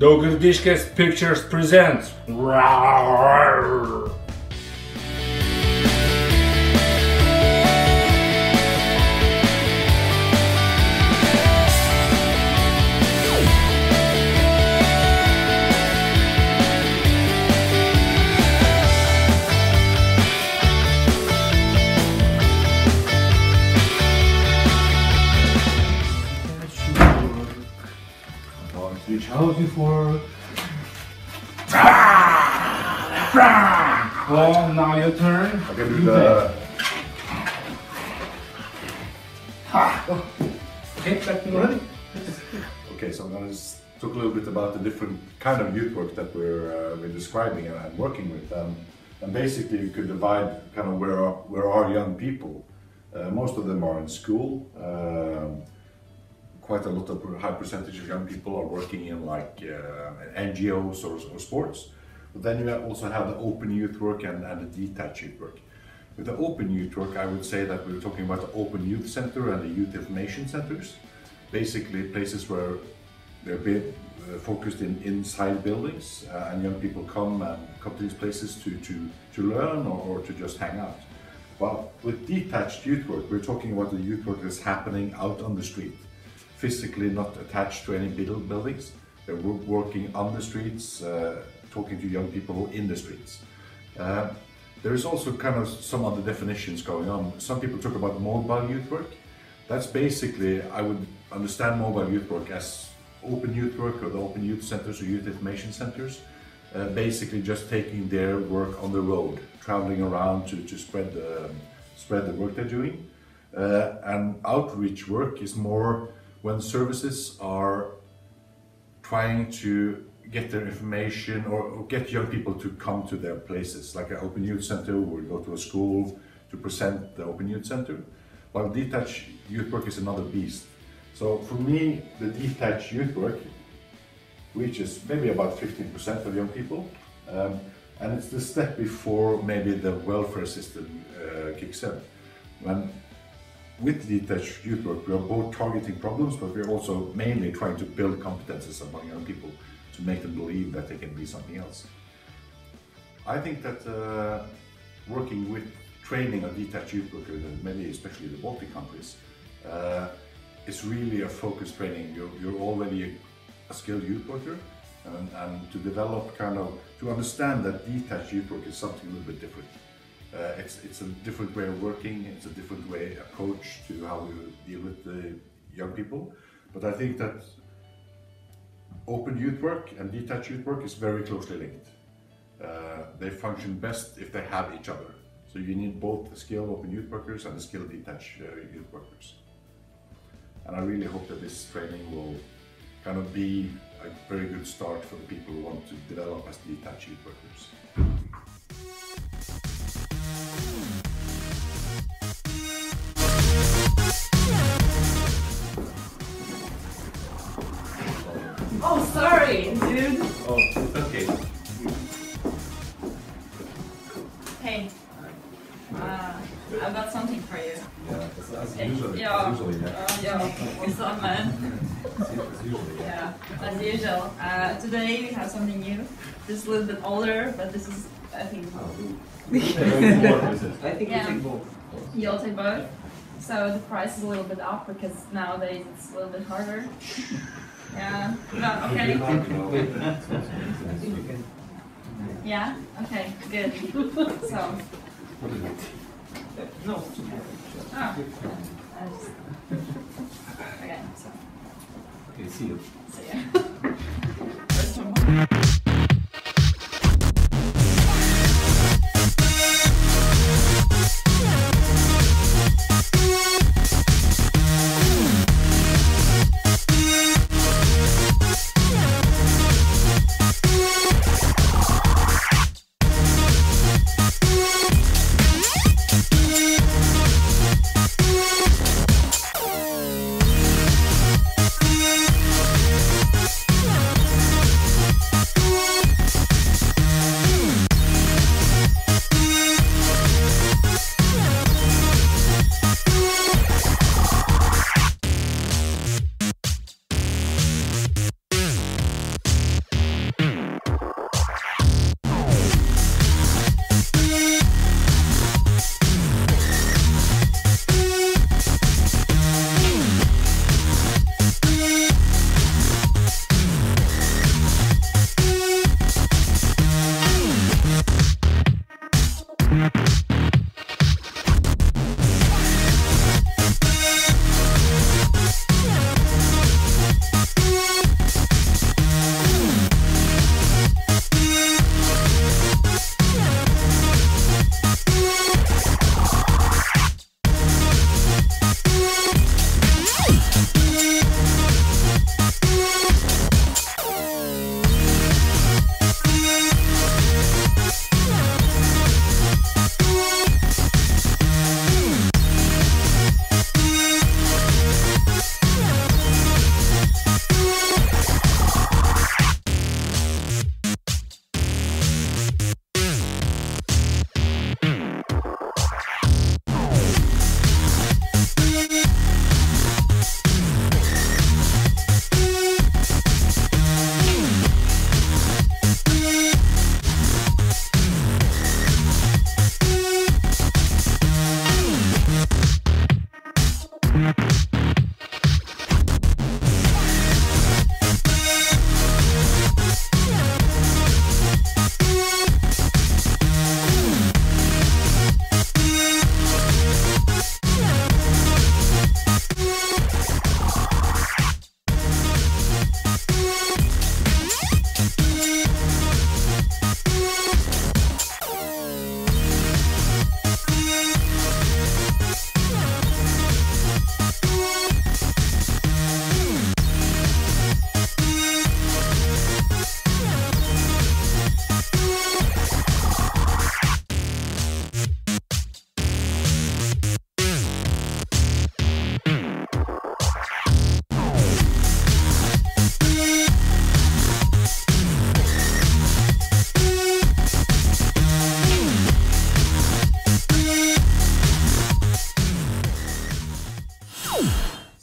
Detached Pictures presents. Which house you work? Well, now your turn. I can do the... Okay, back to ready. Okay, so I'm going to talk a little bit about the different kind of youth work that we're describing and working with. And basically you could divide kind of where are young people. Most of them are in school. Quite a lot of high percentage of young people are working in like NGOs or sports. But then you also have the open youth work and the detached youth work. With the open youth work, I would say that we're talking about the open youth center and the youth information centers. Basically places where they're focused inside buildings and young people come to these places to learn or to just hang out. Well, with detached youth work, we're talking about the youth work that's happening out on the street. Physically not attached to any buildings. They're working on the streets, talking to young people in the streets. There is also kind of some other definitions going on. Some people talk about mobile youth work. That's basically, I would understand mobile youth work as open youth work or the open youth centers or youth information centers. Basically just taking their work on the road, traveling around to spread the work they're doing. And outreach work is more when services are trying to get their information or get young people to come to their places, like an open youth center where we go to a school to present the open youth center, while detached youth work is another beast. So for me, the detached youth work reaches maybe about 15% of young people, and it's the step before maybe the welfare system kicks in. With detached youth work, we are both targeting problems, but we're also mainly trying to build competences among young people to make them believe that they can be something else. I think that working with training of detached youth workers, and maybe especially the Baltic countries, is really a focused training. You're already a skilled youth worker, and to develop to understand that detached youth work is something a little bit different. It's a different way of working, it's a different approach to how we deal with the young people. But I think that open youth work and detached youth work is very closely linked. They function best if they have each other. So you need both the skilled open youth workers and the skilled detached youth workers. And I really hope that this training will kind of be a very good start for the people who want to develop as detached youth workers. Oh, sorry, dude. Oh, okay. Hey, I've got something for you. Yeah, as usually. Yeah. Usually, yeah. What's up, man? As usually, yeah. Yeah, as usual. Today we have something new. This is a little bit older, but this is, I think, I think Yeah. we take both. you'll take both. So the price is a little bit up because nowadays it's a little bit harder. Yeah. No, okay. Yeah. Okay. Good. So. No. Oh. Okay. So. Okay, see you. See ya. First one.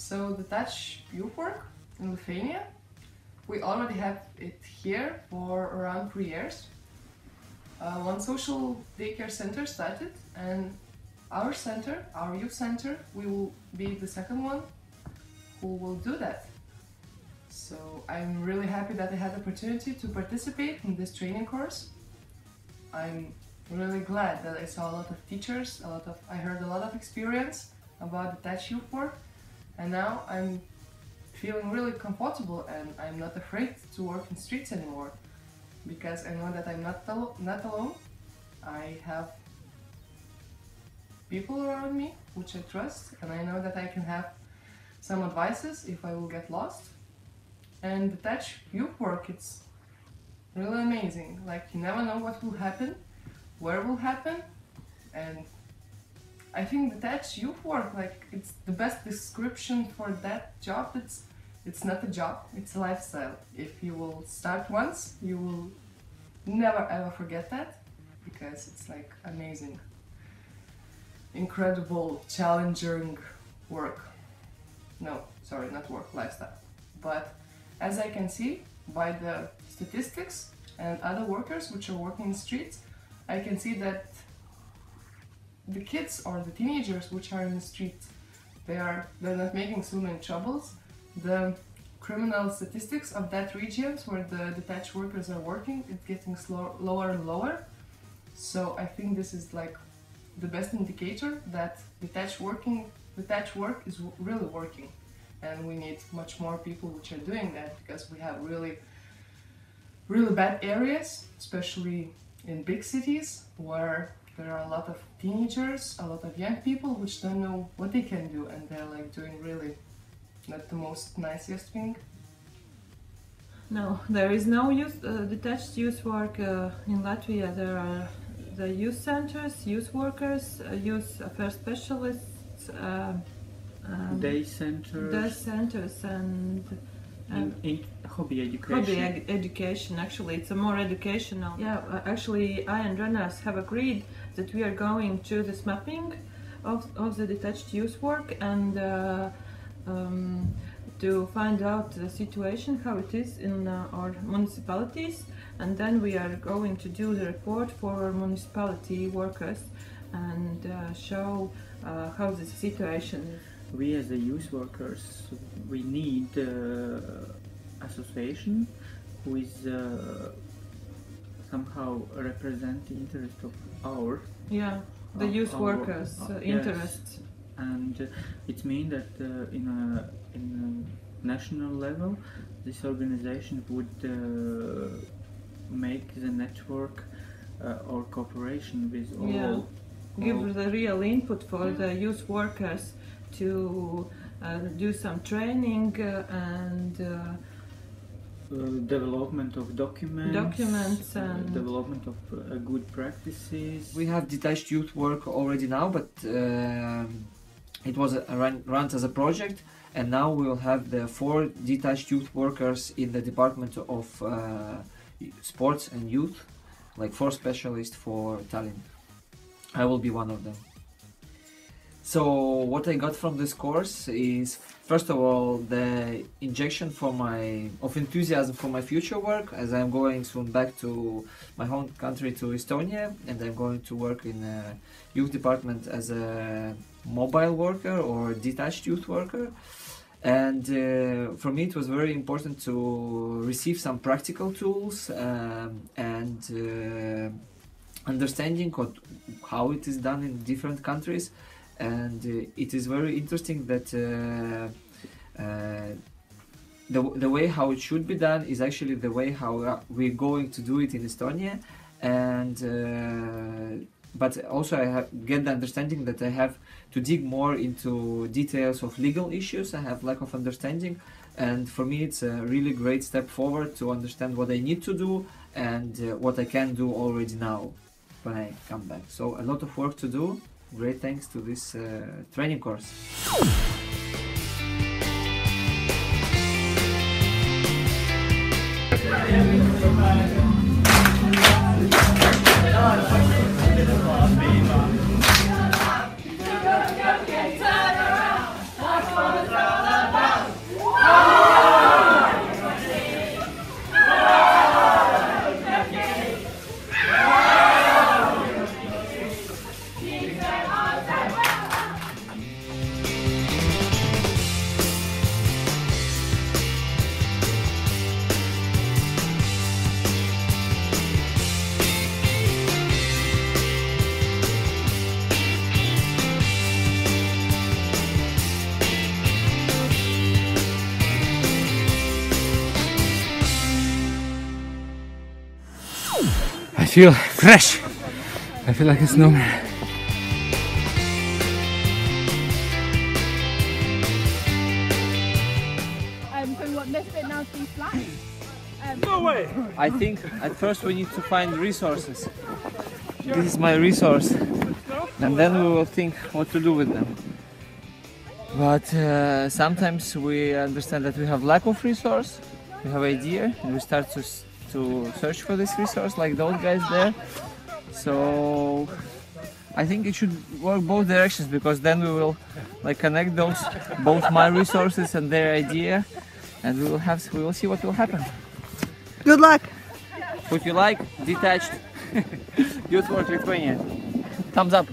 So the detached youth work in Lithuania, we already have it here for around 3 years. One social daycare center started, and our center, our youth center, we will be the second one who will do that. So I'm really happy that I had the opportunity to participate in this training course. I'm really glad that I saw a lot of teachers, I heard a lot of experience about detached youth work, and now I'm feeling really comfortable and I'm not afraid to work in streets anymore, because I know that I'm not alone. I have people around me which I trust, and I know that I can have some advices if I will get lost. And detached youth work, it's really amazing. Like, you never know what will happen, where will happen, and I think detached youth work, like, it's the best description for that job. It's not a job, it's a lifestyle. If you will start once, you will never ever forget that, because it's like amazing, incredible, challenging work. No, sorry, not work, lifestyle. But as I can see by the statistics and other workers which are working in streets, I can see that the kids or the teenagers which are in the street, they're not making so many troubles. The criminal statistics of that regions where the detached workers are working, it's getting lower and lower. So I think this is like the best indicator that detached work is really working, and we need much more people which are doing that, because we have really bad areas, especially in big cities, where there are a lot of teenagers, a lot of young people which don't know what they can do, and they're like doing really not the most nicest thing. No, there is no detached youth work in Latvia. There are the youth centers, youth workers, youth affairs specialists, day centers, and in hobby education. Hobby education. Actually, it's a more educational. Yeah, actually, I and Renas have agreed that we are going to this mapping of the detached youth work, and to find out the situation, how it is in our municipalities, and then we are going to do the report for our municipality workers and show how the situation is. We as the youth workers, we need association who is somehow represent the interest of our Yeah, the youth workers' yes. interests. And it means that in a national level, this organization would make the network or cooperation with all. Yeah, give the real input for the youth workers to do some training and development of documents and development of good practices. We have detached youth work already now, but it was run as a project, and now we will have the 4 detached youth workers in the Department of Sports and Youth, like 4 specialists for Tallinn. I will be one of them. So what I got from this course is, first of all, the injection of enthusiasm for my future work, as I'm going soon back to my home country, to Estonia, and I'm going to work in a youth department as a mobile worker or detached youth worker. And for me it was very important to receive some practical tools and understanding of how it is done in different countries. And it is very interesting that the way how it should be done is actually the way how we're going to do it in Estonia. And but also I get the understanding that I have to dig more into details of legal issues. I have lack of understanding, and for me it's a really great step forward to understand what I need to do and what I can do already now when I come back. So a lot of work to do. Great thanks to this training course. I feel fresh. I feel like a snowman. So what, lift it now to be flat? No way! I think at first we need to find resources. This is my resource, and then we will think what to do with them. But sometimes we understand that we have lack of resource, we have idea, and we start to search for this resource, like those guys there. So I think it should work both directions, because then we will like connect those, both my resources and their idea, and we will see what will happen. Good luck! Would you like detached youth work Lithuania? Thumbs up!